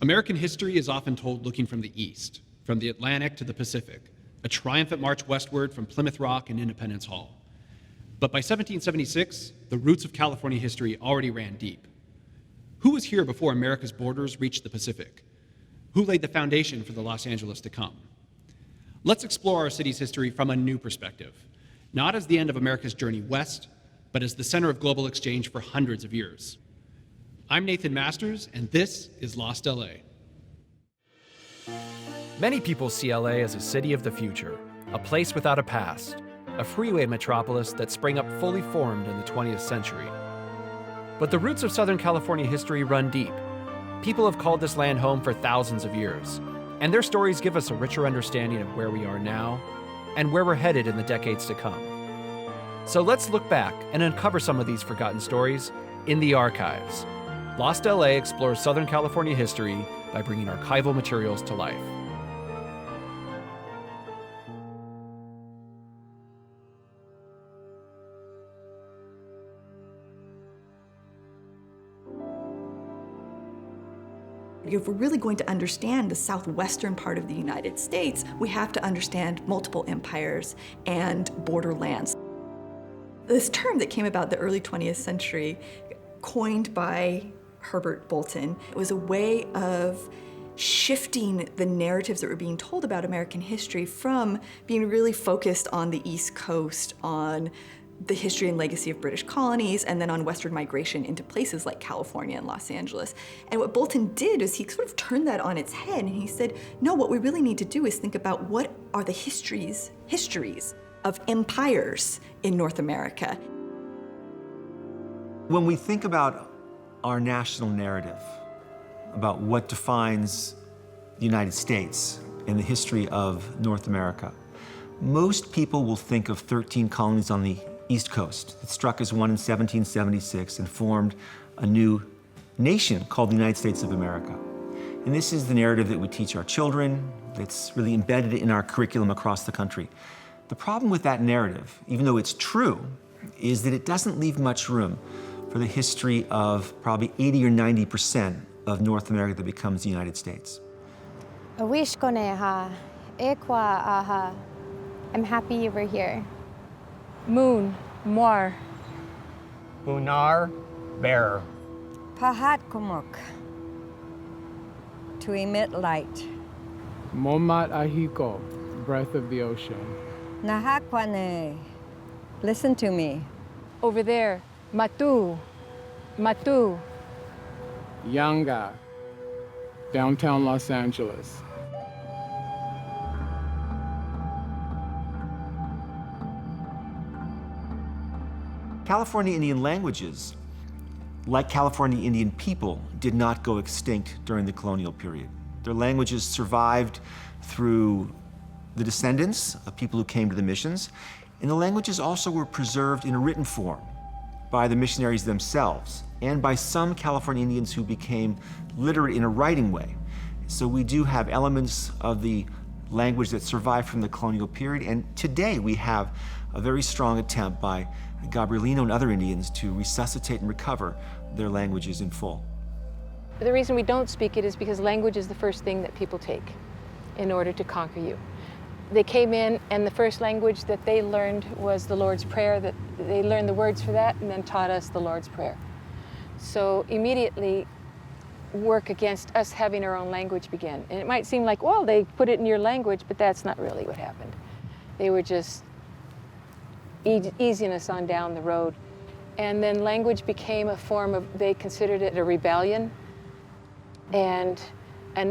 American history is often told looking from the east, from the Atlantic to the Pacific, a triumphant march westward from Plymouth Rock and Independence Hall. But by 1776, the roots of California history already ran deep. Who was here before America's borders reached the Pacific? Who laid the foundation for the Los Angeles to come? Let's explore our city's history from a new perspective, not as the end of America's journey west, but as the center of global exchange for hundreds of years. I'm Nathan Masters, and this is Lost LA. Many people see LA as a city of the future, a place without a past, a freeway metropolis that sprang up fully formed in the 20th century. But the roots of Southern California history run deep. People have called this land home for thousands of years, and their stories give us a richer understanding of where we are now and where we're headed in the decades to come. So let's look back and uncover some of these forgotten stories in the archives. Lost LA explores Southern California history by bringing archival materials to life. If we're really going to understand the southwestern part of the United States, we have to understand multiple empires and borderlands. This term that came about the early 20th century, coined by Herbert Bolton, it was a way of shifting the narratives that were being told about American history from being really focused on the East Coast, on the history and legacy of British colonies, and then on Western migration into places like California and Los Angeles. And what Bolton did is he sort of turned that on its head, and he said, no, what we really need to do is think about what are the histories of empires in North America. When we think about our national narrative, about what defines the United States and the history of North America, most people will think of 13 colonies on the East Coast that struck as one in 1776 and formed a new nation called the United States of America. And this is the narrative that we teach our children. It's really embedded in our curriculum across the country. The problem with that narrative, even though it's true, is that it doesn't leave much room for the history of probably 80 or 90% of North America that becomes the United States. Awishkoneha, Ekwa-aha. I'm happy you were here. Moon, Moir. Bunar, bearer. Pahatkumuk, to emit light. Momat Ahiko, breath of the ocean. Nahakwane, listen to me. Over there, Matu, Matu. Yanga, downtown Los Angeles. California Indian languages, like California Indian people, did not go extinct during the colonial period. Their languages survived through the descendants of people who came to the missions, and the languages also were preserved in a written form by the missionaries themselves and by some California Indians who became literate in a writing way. So we do have elements of the language that survived from the colonial period, and today we have a very strong attempt by Gabrielino and other Indians to resuscitate and recover their languages in full. The reason we don't speak it is because language is the first thing that people take in order to conquer you. They came in, and the first language that they learned was the Lord's Prayer. That they learned the words for that and then taught us the Lord's Prayer. So immediately, work against us having our own language began. And it might seem like, well, they put it in your language, but that's not really what happened. They were just easing us on down the road. And then language became a form of, they considered it a rebellion and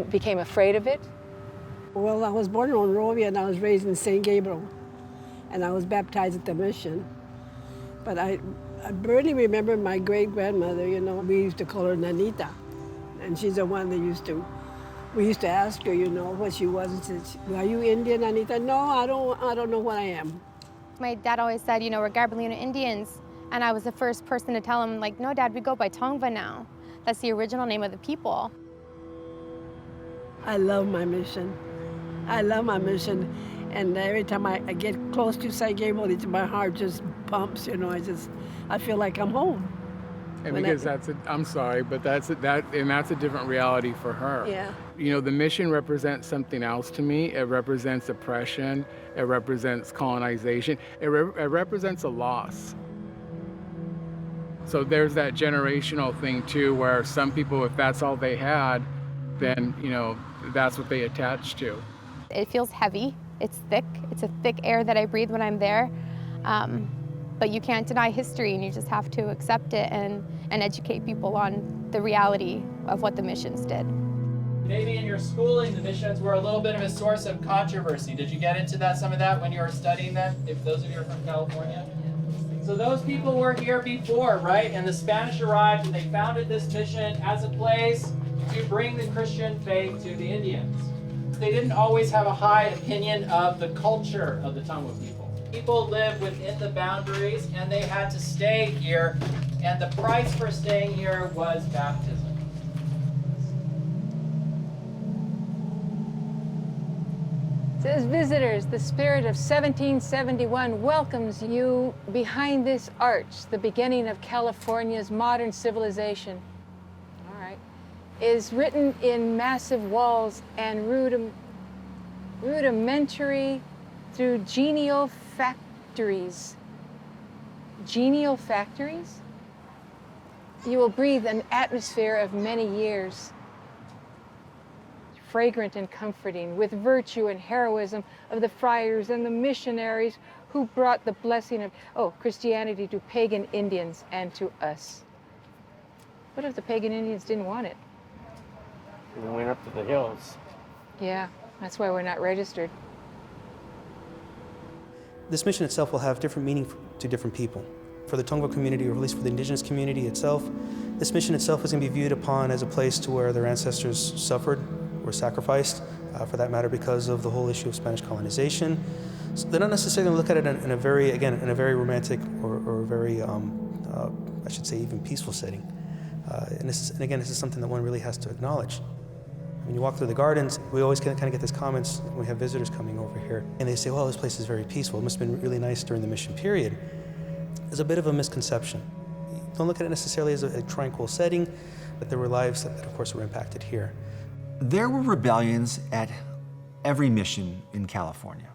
became afraid of it. Well, I was born in Monrovia and I was raised in St. Gabriel, and I was baptized at the mission. But I barely remember my great-grandmother, you know, we used to call her Nanita. And she's the one that we used to ask her, you know, what she was, and said, are you Indian, Anita? No, I don't know what I am. My dad always said, you know, we're Gabrielino Indians. And I was the first person to tell him, like, no, Dad, we go by Tongva now. That's the original name of the people. I love my mission. I love my mission. And every time I get close to St. Gabriel, my heart just pumps, you know, I feel like I'm home. And because I'm sorry, but that's a different reality for her. Yeah. You know, the mission represents something else to me. It represents oppression. It represents colonization. It represents a loss. So there's that generational thing too, where some people, if that's all they had, then, you know, that's what they attach to. It feels heavy. It's thick. It's a thick air that I breathe when I'm there. But you can't deny history, and you just have to accept it and educate people on the reality of what the missions did. Maybe in your schooling, the missions were a little bit of a source of controversy. Did you get into some of that when you were studying them, if those of you are from California? So those people were here before, right? And the Spanish arrived and they founded this mission as a place to bring the Christian faith to the Indians. They didn't always have a high opinion of the culture of the Tongva people. People lived within the boundaries and they had to stay here, and the price for staying here was baptism. It says, visitors, the spirit of 1771 welcomes you behind this arch, the beginning of California's modern civilization. All right. Is written in massive walls and rudimentary through genial factories. Genial factories? You will breathe an atmosphere of many years, fragrant and comforting, with virtue and heroism of the friars and the missionaries who brought the blessing of Christianity to pagan Indians and to us. What if the pagan Indians didn't want it? We went up to the hills. Yeah, that's why we're not registered. This mission itself will have different meaning to different people. For the Tongva community, or at least for the indigenous community itself, this mission itself is going to be viewed upon as a place to where their ancestors suffered, were sacrificed, for that matter, because of the whole issue of Spanish colonization. So they're not necessarily going to look at it in a very romantic or very, I should say, even peaceful setting. And again, this is something that one really has to acknowledge. When you walk through the gardens, we always kind of get these comments when we have visitors coming over here, and they say, well, this place is very peaceful. It must have been really nice during the mission period. There's a bit of a misconception. Don't look at it necessarily as a tranquil setting, but there were lives that of course, were impacted here. There were rebellions at every mission in California.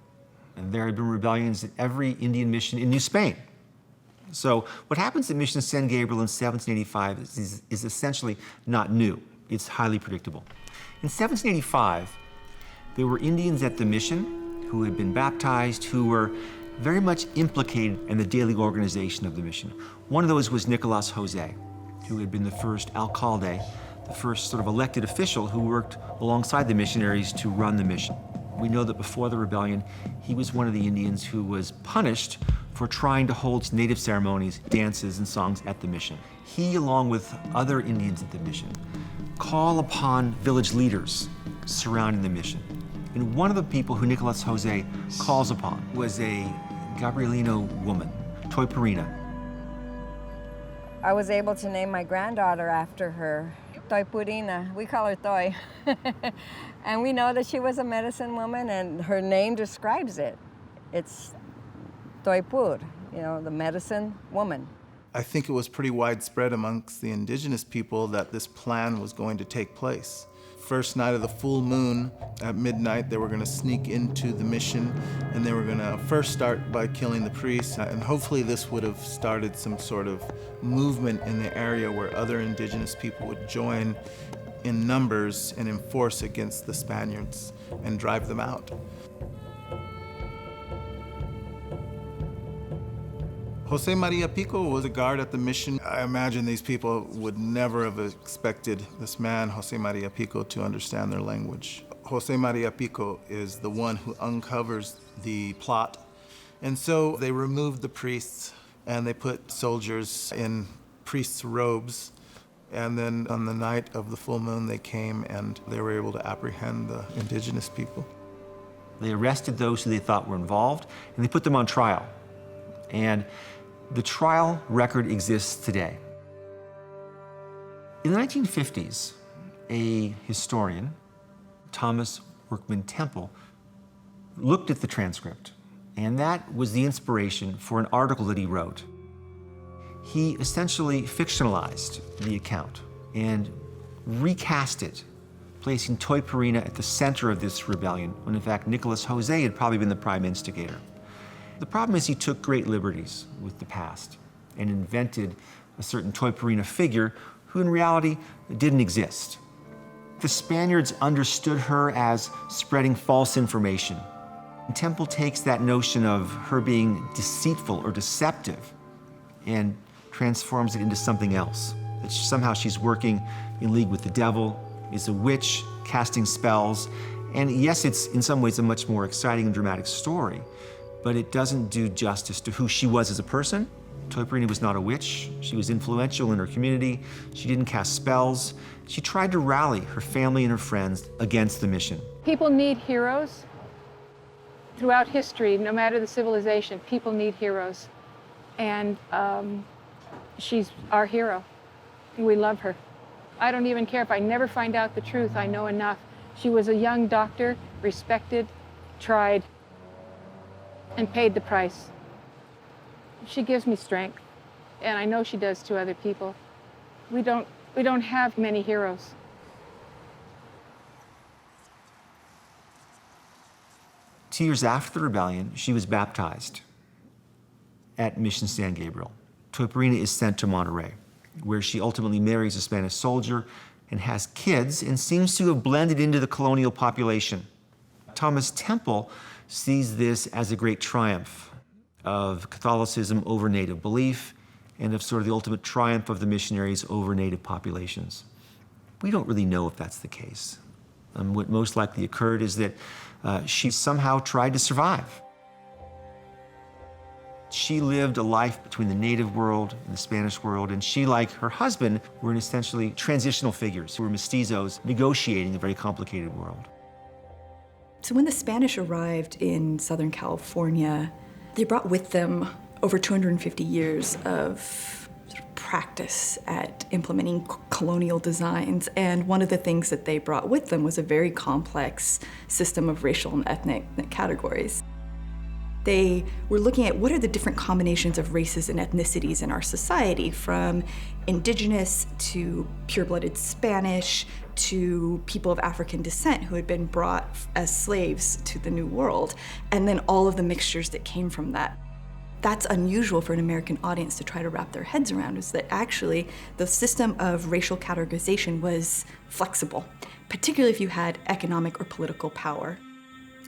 And there had been rebellions at every Indian mission in New Spain. So what happens at Mission San Gabriel in 1785 is essentially not new. It's highly predictable. In 1785, there were Indians at the mission who had been baptized, who were very much implicated in the daily organization of the mission. One of those was Nicolas Jose, who had been the first alcalde, the first sort of elected official who worked alongside the missionaries to run the mission. We know that before the rebellion, he was one of the Indians who was punished for trying to hold native ceremonies, dances, and songs at the mission. He, along with other Indians at the mission, call upon village leaders surrounding the mission. And one of the people who Nicolas Jose calls upon was a Gabrielino woman, Toypurina. I was able to name my granddaughter after her, Toypurina. We call her Toy. And we know that she was a medicine woman, and her name describes it. It's Toypur, the medicine woman. I think it was pretty widespread amongst the indigenous people that this plan was going to take place. First night of the full moon, at midnight, they were going to sneak into the mission, and they were going to first start by killing the priests, and hopefully this would have started some sort of movement in the area where other indigenous people would join in numbers and in force against the Spaniards and drive them out. Jose Maria Pico was a guard at the mission. I imagine these people would never have expected this man, Jose Maria Pico, to understand their language. Jose Maria Pico is the one who uncovers the plot. And so they removed the priests and they put soldiers in priests' robes. And then on the night of the full moon, they came and they were able to apprehend the indigenous people. They arrested those who they thought were involved, and they put them on trial. And the trial record exists today. In the 1950s, a historian, Thomas Workman Temple, looked at the transcript, and that was the inspiration for an article that he wrote. he essentially fictionalized the account and recast it, placing Toypurina at the center of this rebellion, when in fact Nicolas José had probably been the prime instigator. The problem is he took great liberties with the past and invented a certain Toypurina figure who in reality didn't exist. The Spaniards understood her as spreading false information. Temple takes that notion of her being deceitful or deceptive and transforms it into something else. That somehow she's working in league with the devil, is a witch casting spells, and yes, it's in some ways a much more exciting and dramatic story, but it doesn't do justice to who she was as a person. Toypurina was not a witch. She was influential in her community. She didn't cast spells. She tried to rally her family and her friends against the mission. People need heroes. Throughout history, no matter the civilization, people need heroes. And she's our hero. We love her. I don't even care if I never find out the truth. I know enough. She was a young doctor, respected, tried, and paid the price. She gives me strength, and I know she does to other people. We don't have many heroes. Two years after the rebellion, she was baptized at Mission San Gabriel. Toypurina is sent to Monterrey, where she ultimately marries a Spanish soldier and has kids and seems to have blended into the colonial population. Thomas Temple sees this as a great triumph of Catholicism over native belief and of sort of the ultimate triumph of the missionaries over native populations. We don't really know if that's the case. What most likely occurred is that she somehow tried to survive. She lived a life between the native world and the Spanish world, and she, like her husband, were essentially transitional figures who were mestizos negotiating a very complicated world. So when the Spanish arrived in Southern California, they brought with them over 250 years of practice at implementing colonial designs. And one of the things that they brought with them was a very complex system of racial and ethnic categories. They were looking at what are the different combinations of races and ethnicities in our society, from indigenous to pure-blooded Spanish to people of African descent who had been brought as slaves to the New World, and then all of the mixtures that came from that. That's unusual for an American audience to try to wrap their heads around, is that actually the system of racial categorization was flexible, particularly if you had economic or political power.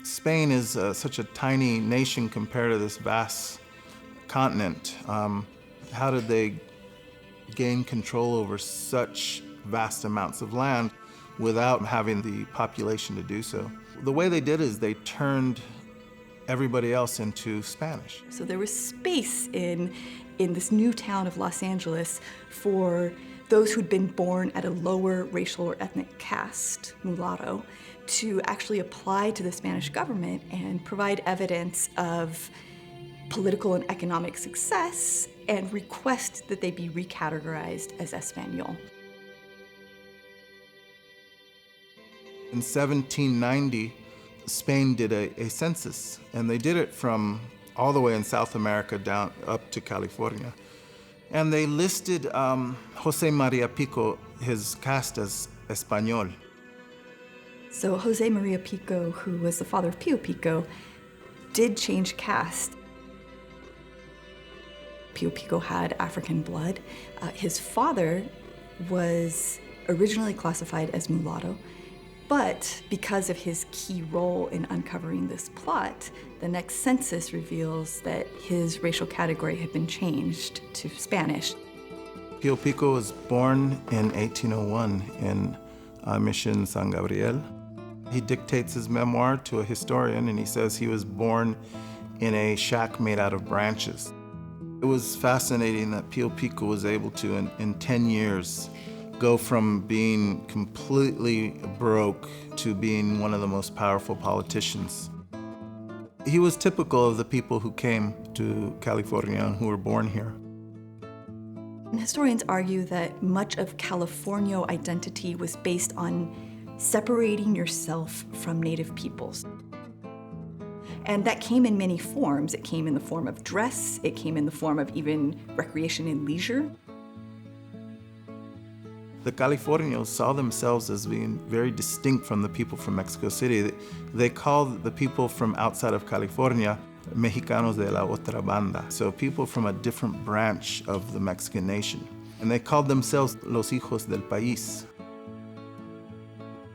Spain is such a tiny nation compared to this vast continent. How did they gain control over such vast amounts of land without having the population to do so? The way they did is they turned everybody else into Spanish. So there was space in this new town of Los Angeles for those who'd been born at a lower racial or ethnic caste, mulatto, to actually apply to the Spanish government and provide evidence of political and economic success and request that they be recategorized as Espanol. In 1790, Spain did a census, and they did it from all the way in South America down up to California. And they listed José María Pico, his caste, as Español. So José María Pico, who was the father of Pío Pico, did change caste. Pío Pico had African blood. His father was originally classified as mulatto, but because of his key role in uncovering this plot, the next census reveals that his racial category had been changed to Spanish. Pío Pico was born in 1801 in Mission San Gabriel. He dictates his memoir to a historian, and he says he was born in a shack made out of branches. It was fascinating that Pío Pico was able to, in 10 years, go from being completely broke to being one of the most powerful politicians. He was typical of the people who came to California and who were born here. And historians argue that much of Californio identity was based on separating yourself from native peoples. And that came in many forms. It came in the form of dress, it came in the form of even recreation and leisure. The Californios saw themselves as being very distinct from the people from Mexico City. They called the people from outside of California Mexicanos de la otra banda, so people from a different branch of the Mexican nation. And they called themselves los hijos del país.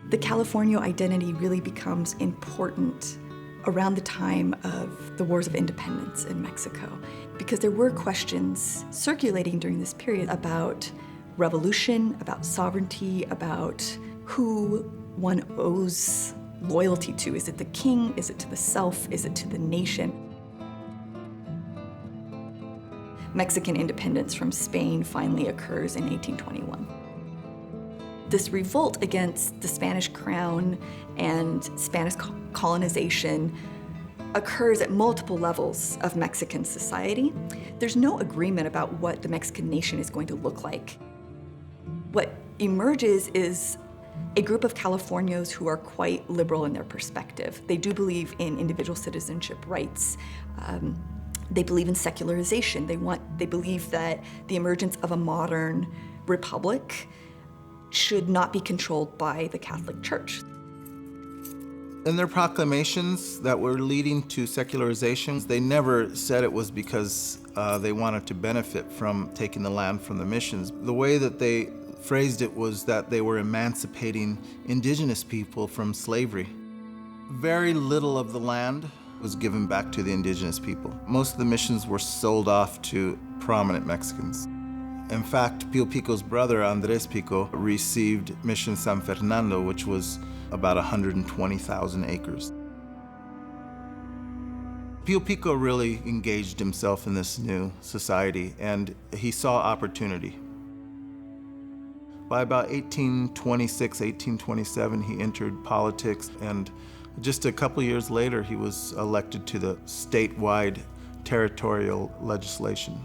The Californio identity really becomes important around the time of the Wars of Independence in Mexico, because there were questions circulating during this period about revolution, about sovereignty, about who one owes loyalty to. Is it the king? Is it to the self? Is it to the nation? Mexican independence from Spain finally occurs in 1821. This revolt against the Spanish crown and Spanish colonization occurs at multiple levels of Mexican society. There's no agreement about what the Mexican nation is going to look like. What emerges is a group of Californios who are quite liberal in their perspective. They do believe in individual citizenship rights. They believe in secularization. They believe that the emergence of a modern republic should not be controlled by the Catholic Church. In their proclamations that were leading to secularization, they never said it was because they wanted to benefit from taking the land from the missions. The way that they phrased it was that they were emancipating indigenous people from slavery. Very little of the land was given back to the indigenous people. Most of the missions were sold off to prominent Mexicans. In fact, Pio Pico's brother, Andrés Pico, received Mission San Fernando, which was about 120,000 acres. Pio Pico really engaged himself in this new society, and he saw opportunity. By about 1826, 1827, he entered politics, and just a couple years later, he was elected to the statewide territorial legislation.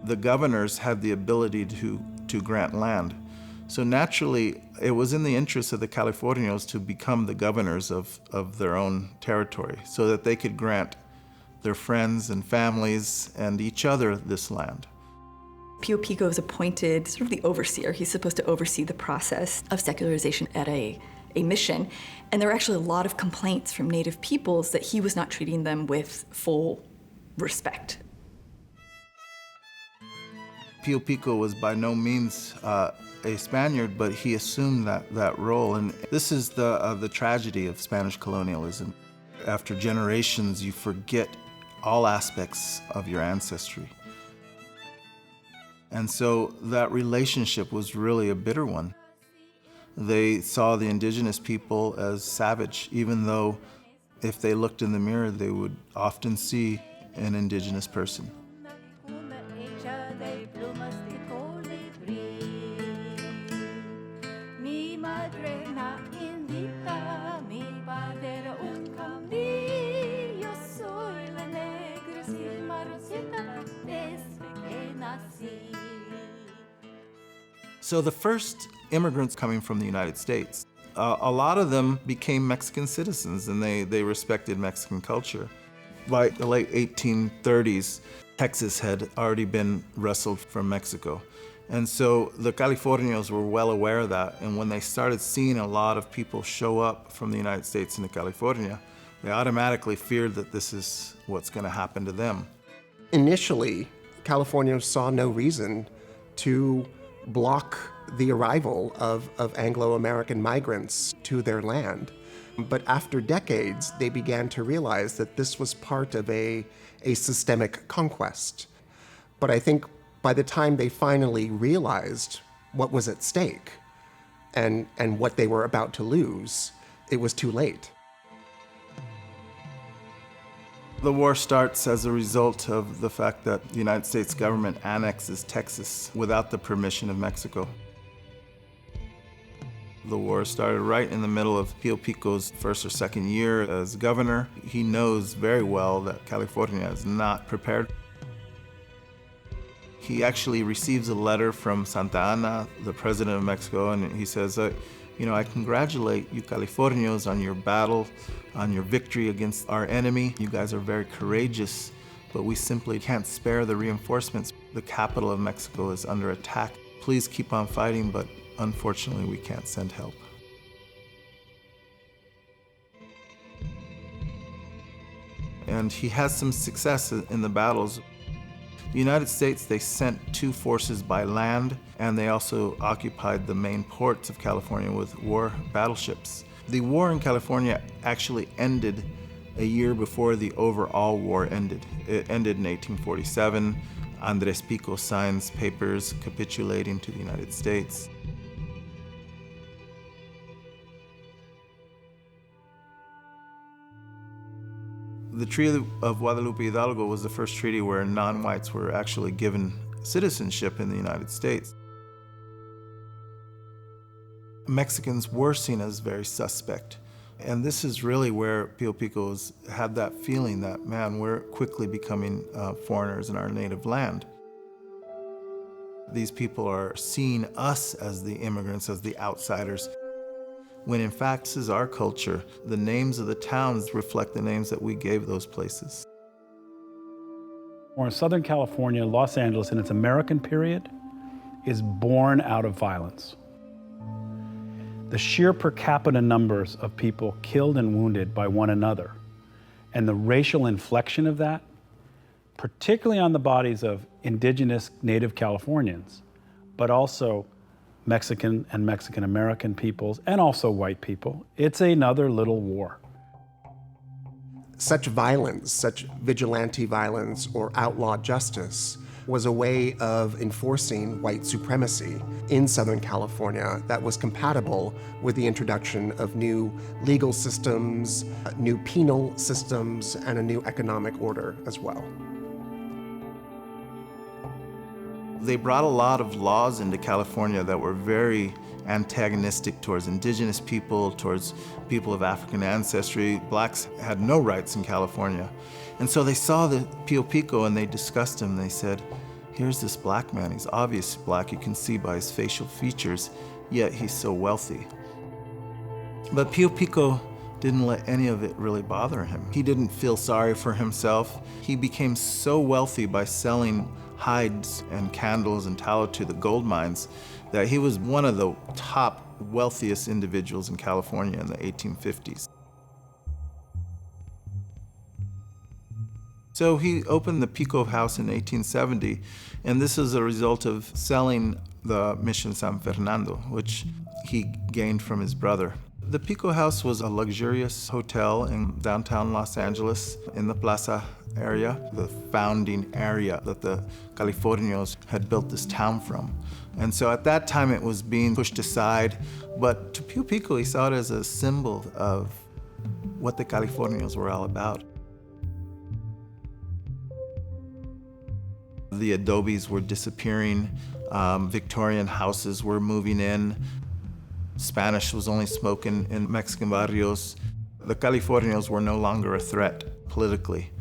The governors had the ability to grant land. So naturally, it was in the interest of the Californios to become the governors of their own territory so that they could grant their friends and families and each other this land. Pio Pico is appointed sort of the overseer. He's supposed to oversee the process of secularization at a mission. And there were actually a lot of complaints from Native peoples that he was not treating them with full respect. Pio Pico was by no means a Spaniard, but he assumed that role. And this is the tragedy of Spanish colonialism. After generations, you forget all aspects of your ancestry. And so that relationship was really a bitter one. They saw the indigenous people as savage, even though if they looked in the mirror, they would often see an indigenous person. So the first immigrants coming from the United States, a lot of them became Mexican citizens, and they respected Mexican culture. By the late 1830s, Texas had already been wrestled from Mexico. And so the Californios were well aware of that, and when they started seeing a lot of people show up from the United States into California, they automatically feared that this is what's going to happen to them. Initially, Californios saw no reason to block the arrival of Anglo-American migrants to their land. But after decades, they began to realize that this was part of a systemic conquest. But I think by the time they finally realized what was at stake and what they were about to lose, it was too late. The war starts as a result of the fact that the United States government annexes Texas without the permission of Mexico. The war started right in the middle of Pio Pico's first or second year as governor. He knows very well that California is not prepared. He actually receives a letter from Santa Anna, the president of Mexico, and he says, You know, I congratulate you Californios on your battle, on your victory against our enemy. You guys are very courageous, but we simply can't spare the reinforcements. The capital of Mexico is under attack. Please keep on fighting, but unfortunately we can't send help. And he has some success in the battles. The United States, they sent 2 forces by land, and they also occupied the main ports of California with war battleships. The war in California actually ended a year before the overall war ended. It ended in 1847. Andres Pico signs papers capitulating to the United States. The Treaty of Guadalupe Hidalgo was the first treaty where non-whites were actually given citizenship in the United States. Mexicans were seen as very suspect. And this is really where Pio Pico's had that feeling that, man, we're quickly becoming foreigners in our native land. These people are seeing us as the immigrants, as the outsiders, when in fact this is our culture. The names of the towns reflect the names that we gave those places. Or in Southern California, Los Angeles in its American period is born out of violence. The sheer per capita numbers of people killed and wounded by one another, and the racial inflection of that, particularly on the bodies of indigenous native Californians, but also Mexican and Mexican-American peoples, and also white people. It's another little war. Such violence, such vigilante violence or outlaw justice was a way of enforcing white supremacy in Southern California that was compatible with the introduction of new legal systems, new penal systems, and a new economic order as well. They brought a lot of laws into California that were very antagonistic towards indigenous people, towards people of African ancestry. Blacks had no rights in California. And so they saw the Pio Pico and they discussed him. They said, here's this black man. He's obviously black. You can see by his facial features, yet he's so wealthy. But Pio Pico didn't let any of it really bother him. He didn't feel sorry for himself. He became so wealthy by selling hides and candles and tallow to the gold mines that he was one of the top wealthiest individuals in California in the 1850s. So he opened the Pico House in 1870, and this is a result of selling the Mission San Fernando, which he gained from his brother. The Pico House was a luxurious hotel in downtown Los Angeles in the Plaza area, the founding area that the Californios had built this town from. And so at that time it was being pushed aside, but to Pio Pico he saw it as a symbol of what the Californios were all about. The adobes were disappearing, Victorian houses were moving in, Spanish was only spoken in Mexican barrios. The Californios were no longer a threat politically,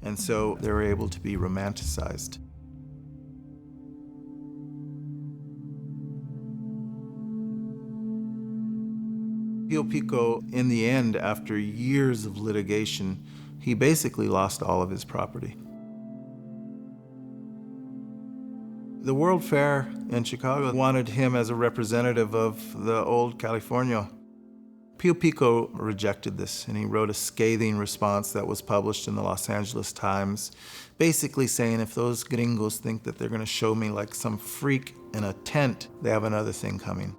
and so they were able to be romanticized. Pio Pico, in the end, after years of litigation, he basically lost all of his property. The World Fair in Chicago wanted him as a representative of the old California. Pio Pico rejected this, and he wrote a scathing response that was published in the Los Angeles Times, basically saying if those gringos think that they're going to show me like some freak in a tent, they have another thing coming.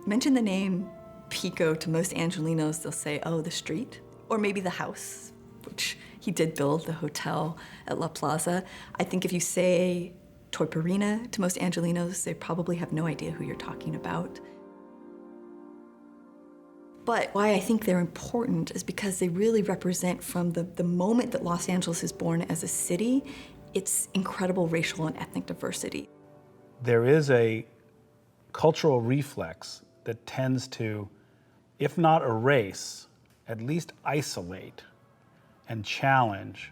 Mention the name Pico to most Angelinos, they'll say, oh, the street, or maybe the house, which he did build, the hotel at La Plaza. I think if you say Toyperina to most Angelinos, they probably have no idea who you're talking about. But why I think they're important is because they really represent, from the moment that Los Angeles is born as a city, its incredible racial and ethnic diversity. There is a cultural reflex that tends to, if not erase, at least isolate and challenge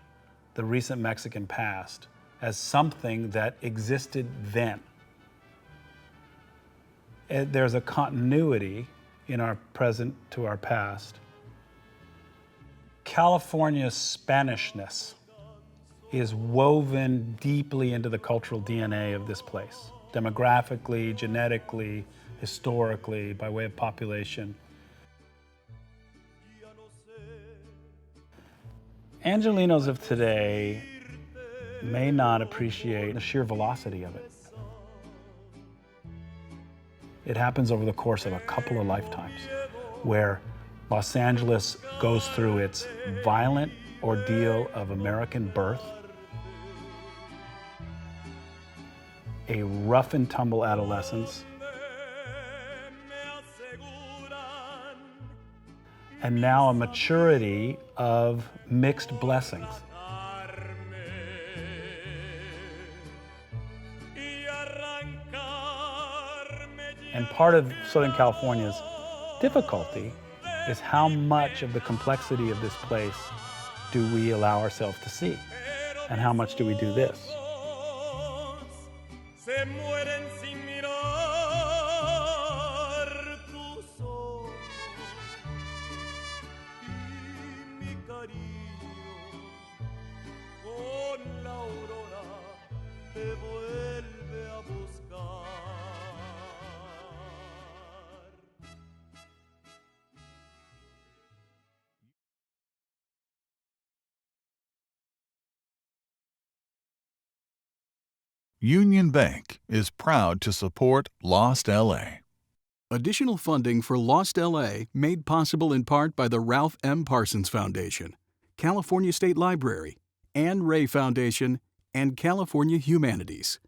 the recent Mexican past as something that existed then. There's a continuity in our present to our past. California's Spanishness is woven deeply into the cultural DNA of this place, demographically, genetically, historically, by way of population. Angelenos of today may not appreciate the sheer velocity of it. It happens over the course of a couple of lifetimes, where Los Angeles goes through its violent ordeal of American birth, a rough and tumble adolescence, and now a maturity of mixed blessings. And part of Southern California's difficulty is how much of the complexity of this place do we allow ourselves to see, and how much do we do this? Union Bank is proud to support Lost LA. Additional funding for Lost LA made possible in part by the Ralph M. Parsons Foundation, California State Library, Anne Ray Foundation, and California Humanities.